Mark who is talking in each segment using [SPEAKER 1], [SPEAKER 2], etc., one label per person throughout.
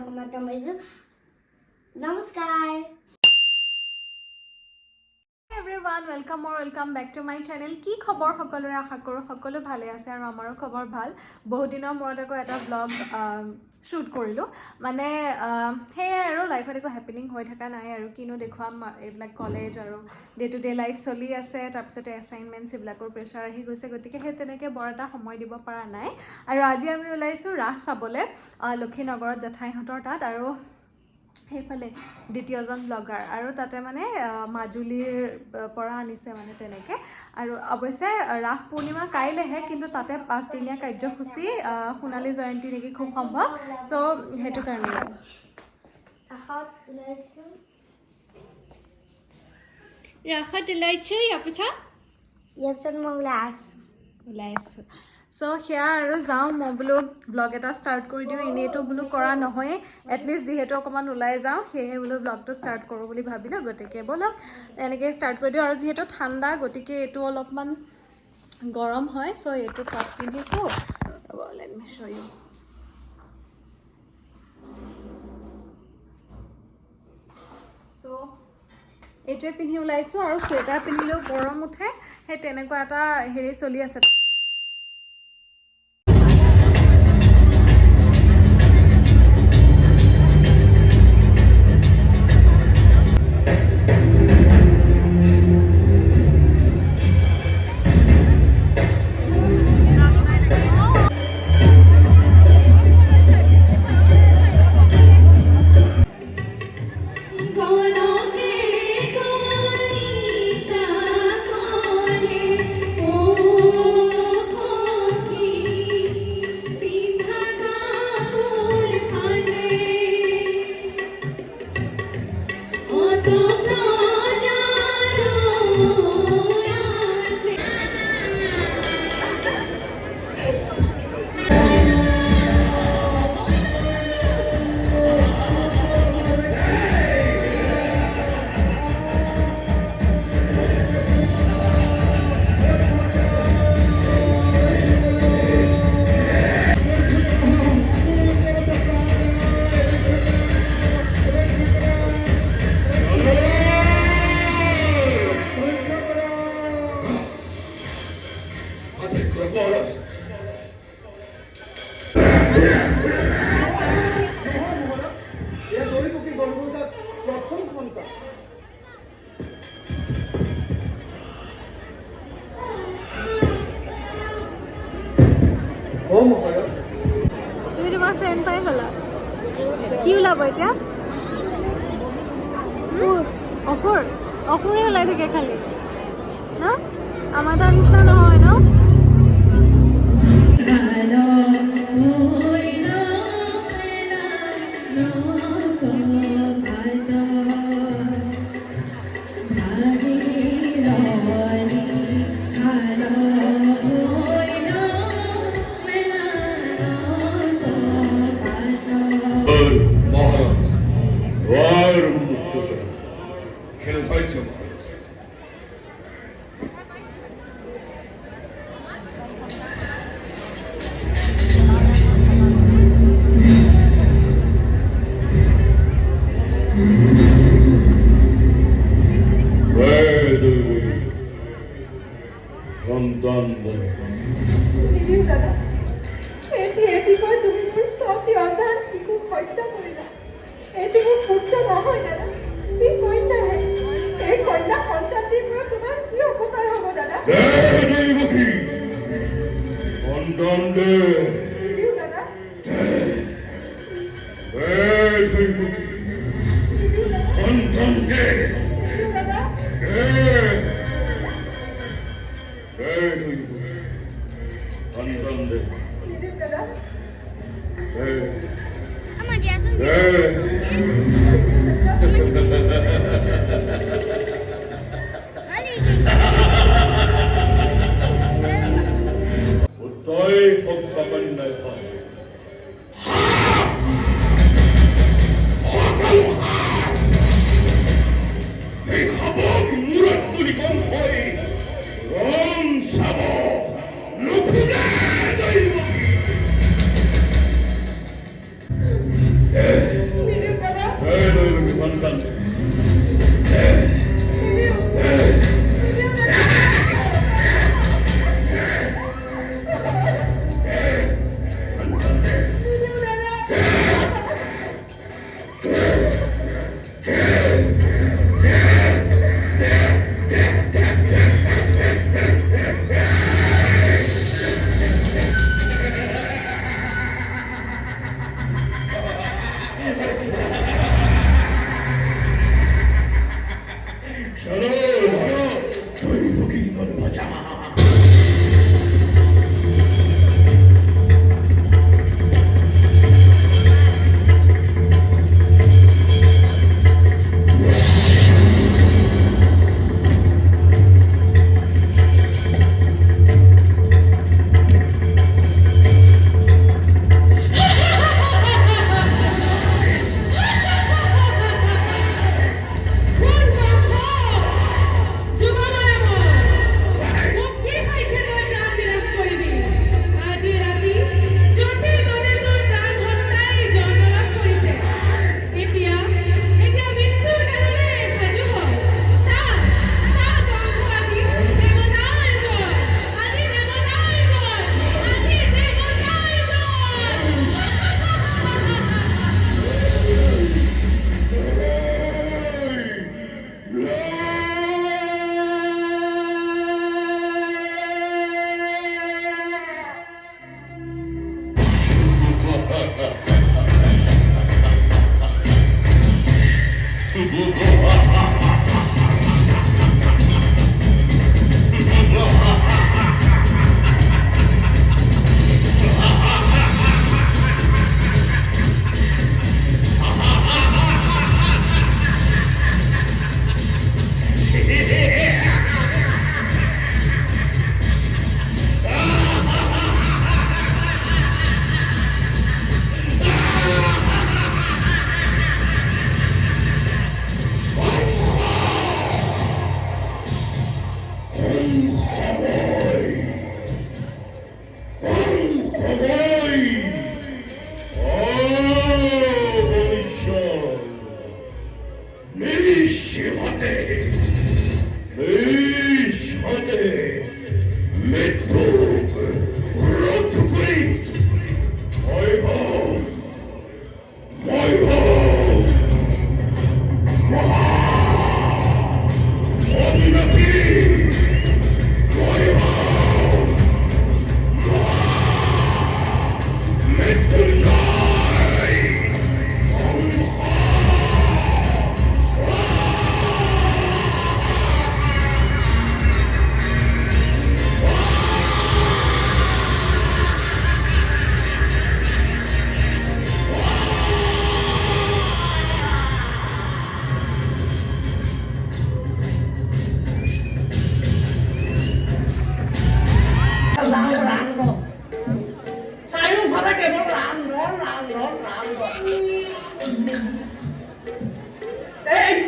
[SPEAKER 1] সমাপ্ত কৰিছোঁ নমস্কাৰ
[SPEAKER 2] everyone welcome back to my channel কি খবৰ সকলোৰে আশা কৰো সকলো ভালে আছে আৰু আমাৰো খবৰ ভাল বহুত দিনৰ মূৰত আকৌ এটা ব্লগ শ্বুট কৰিলো মানে হে আৰু লাইফত একো হেপেনিং হৈ থকা নাই আৰু কিনো দেখুৱাম এইবিলাক কলেজ আৰু ডে টু ডে লাইফ চলি আছে তাৰপিছতে এছাইনমেণ্টছ এইবিলাকৰ প্ৰেছাৰ আহি গৈছে গতিকে সেই তেনেকৈ বৰ এটা সময় দিব পৰা নাই আৰু আজি আমি ওলাইছোঁ ৰাস চাবলৈ লক্ষীনগৰত জেঠাইহঁতৰ তাত আৰু সেইফালে দ্বিতীয়জন ব্লগাৰ আৰু তাতে মানে মাজুলীৰ পৰা আনিছে মানে তেনেকৈ আৰু অৱশ্যে ৰাস পূৰ্ণিমা কাইলৈহে কিন্তু তাতে 5 দিনীয়া কাৰ্যসূচী সোণালী জয়ন্তী নেকি খুব সম্ভৱ চ' সেইটো কাৰণে ৰাসত ওলাইছোঁ ইয়াৰ পিছত মই ওলাই আছোঁ চ' সেয়া আৰু যাওঁ মই বোলো ব্লগ এটা ষ্টাৰ্ট কৰি দিওঁ এনেইতো বোলো কৰা নহয়েই এটলিষ্ট যিহেতু অকণমান ওলাই যাওঁ সেয়েহে বোলো ব্লগটো ষ্টাৰ্ট কৰোঁ বুলি ভাবিলোঁ গতিকে ব'লক এনেকৈ ষ্টাৰ্ট কৰি দিওঁ আৰু যিহেতু ঠাণ্ডা গতিকে এইটো অলপমান গৰম হয় চ' এইটো টপ পিন্ধিছোঁ let me show' you so' এইটোৱে পিন্ধি ওলাইছোঁ আৰু চুৱেটাৰ পিন্ধিলেও গৰম উঠে সেই তেনেকুৱা এটা হেৰি চলি আছে তুমি তোমাৰ ফ্ৰেণ্ড পাই গ'লা কি ওলাব এতিয়া অসুৰে ওলাই থাকে খালি ন আমাৰ তাৰ নিচিনা নহয় ন
[SPEAKER 3] Yeah. সন্তান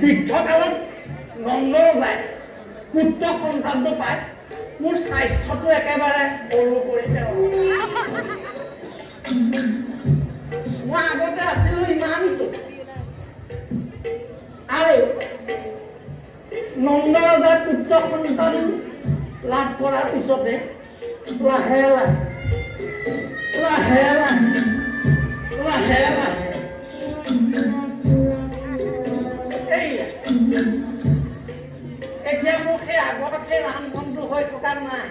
[SPEAKER 4] বৃদ্ধকালত নন্দও যায় পুত্ৰ সন্তানটো পায় মোৰ স্বাস্থ্যটো একেবাৰে সৰু কৰি পেলালে মই আগতে আছিলো ইমানটো আৰু নন্দ ৰজাৰ পুত্ৰ সন্তান লাভ কৰাৰ পিছতে লাহে লাহে এতিয়া মোক সেই আগতে ৰাম বন্ধু হৈ থকা নাই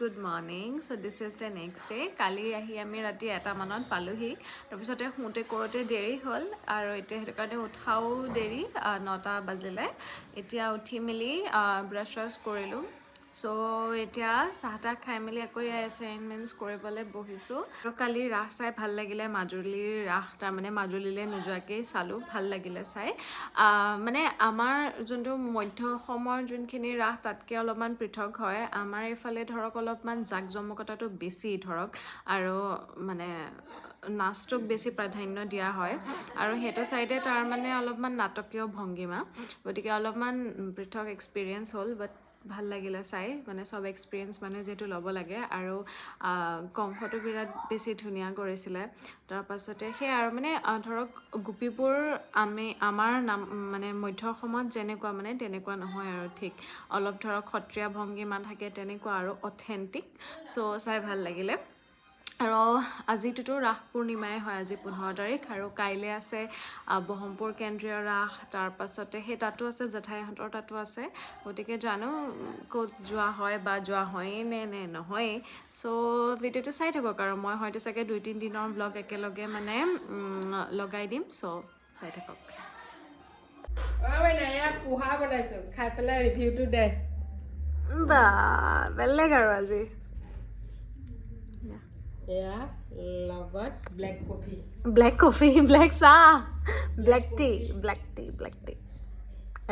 [SPEAKER 2] good morning so' this is the next day কালি আহি আমি ৰাতি 1টা মানত পালোহি তাৰপিছতে শুওঁতে কৰোঁতে দেৰি হ'ল আৰু এতিয়া সেইটো কাৰণে উঠাও দেৰি 9টা বাজিলে এতিয়া উঠি মেলি ব্ৰাছ কৰিলোঁ চ' এতিয়া চাহ তাহ খাই মেলি আকৌ এছাইনমেণ্টছ কৰিবলৈ বহিছোঁ আৰু কালি ৰাস চাই ভাল লাগিলে মাজুলীৰ ৰাস তাৰমানে মাজুলীলৈ নোযোৱাকেই চালোঁ ভাল লাগিলে চাই মানে আমাৰ যোনটো মধ্য অসমৰ যোনখিনি ৰাস তাতকৈ অলপমান পৃথক হয় আমাৰ এইফালে ধৰক অলপমান জাক জমকতাটো বেছি ধৰক আৰু মানে নাচটোক বেছি প্ৰাধান্য দিয়া হয় আৰু সেইটো চাইডে তাৰ মানে অলপমান নাটকীয় ভংগীমা গতিকে অলপমান পৃথক এক্সপিৰিয়েঞ্চ হ'ল বাট ভাল লাগিলে চাই মানে চব এক্সপিৰিয়েঞ্চ মানে যিহেতু ল'ব লাগে আৰু কংসটো বিৰাট বেছি ধুনীয়া কৰিছিলে তাৰপাছতে সেই আৰু মানে ধৰক গোপীবোৰ আমাৰ নাম মানে মধ্য অসমত যেনেকুৱা মানে তেনেকুৱা নহয় আৰু ঠিক অলপ ধৰক সত্ৰীয়া ভংগীমা থাকে তেনেকুৱা আৰু অথেণ্টিক চ' চাই ভাল লাগিলে আৰু আজিটোতো ৰাস পূৰ্ণিমাই হয় আজি 15 তাৰিখ আৰু কাইলৈ আছে বহমপুৰ কেন্দ্ৰীয় ৰাস তাৰপাছতে সেই তাতো আছে জেঠাইহঁতৰ তাতো আছে গতিকে জানো ক'ত যোৱা হয় বা যোৱা হয়েই নে নহয়েই চ' ভিডিঅ'টো চাই থাকক আৰু মই হয়তো চাগে 2-3 দিনৰ ব্লগ একেলগে মানে লগাই দিম চ' চাই থাকক
[SPEAKER 3] পোহা বনাইছো খাই পেলাই ৰিভিউটো দে
[SPEAKER 2] বা বেলেগ আৰু আজি
[SPEAKER 3] এয়া লগত ব্লেক কফি
[SPEAKER 2] ব্লেক চাহ ব্লেক টি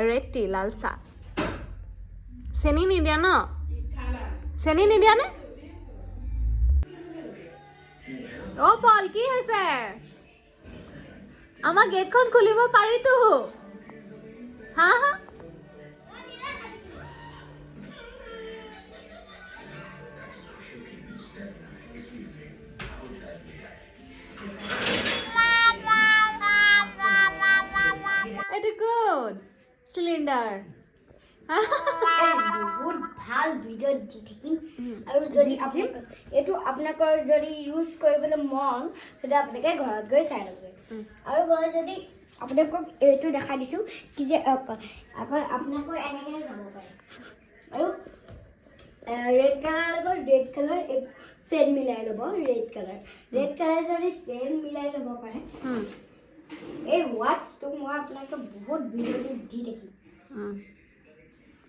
[SPEAKER 2] ৰেড টি লাল চাহ চেনি নিদিয়া ন চেনি নিদিয়া নে অ' পল কি হৈছে আমাৰ গেটখন খুলিব পাৰিতো হা এইটো গুড চিলিণ্ডাৰ
[SPEAKER 1] বহুত ভাল ভিডিঅ' দি থাকিম আৰু যদি এইটো আপোনালোকৰ যদি ইউজ কৰিবলৈ মন তেতিয়া আপোনালোকে ঘৰত গৈ চাই ল'ব আৰু মই যদি আপোনালোকক এইটো দেখাই দিছোঁ কি যে আপোনালোকৰ এনেকৈ যাব পাৰে আৰু ৰেড কালাৰ লগত ৰেড কালাৰ চেড মিলাই ল'ব ৰেড কালাৰ যদি চেড মিলাই ল'ব পাৰে এই ৱাটছটো মই আপোনালোকে বহুত ভিডিঅ'টো দি থাকিম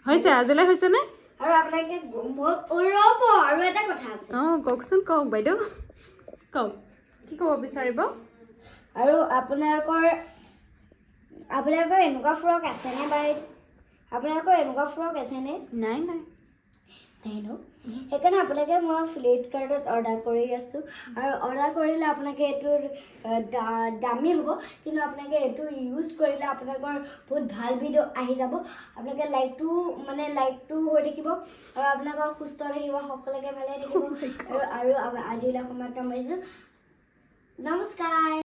[SPEAKER 2] হৈছে আজিলৈ হৈছে নে
[SPEAKER 1] আৰু আপোনালোকে ৰ'ব আৰু এটা কথা আছে
[SPEAKER 2] কওকচোন কওক বাইদেউ কওক কি ক'ব বিচাৰিব
[SPEAKER 1] আৰু আপোনালোকৰ এনেকুৱা ফ্ৰক আছেনে আপোনালোকৰ এনেকুৱা ফ্ৰক আছেনে
[SPEAKER 2] নাই
[SPEAKER 1] নাই ন সেইকাৰণে আপোনালোকে মই ফ্লিপকাৰ্টত অৰ্ডাৰ কৰি আছোঁ আৰু অৰ্ডাৰ কৰিলে আপোনালোকে এইটো দামী হ'ব কিন্তু আপোনালোকে এইটো ইউজ কৰিলে আপোনালোকৰ বহুত ভাল ভিডিঅ' আহি যাব আপোনালোকে লাইকটো হৈ থাকিব আৰু আপোনালোকক সুস্থ থাকিব সকলোকে ভালে থাকিব আৰু আজিলৈ সমাপ্ত কৰিছোঁ নমস্কাৰ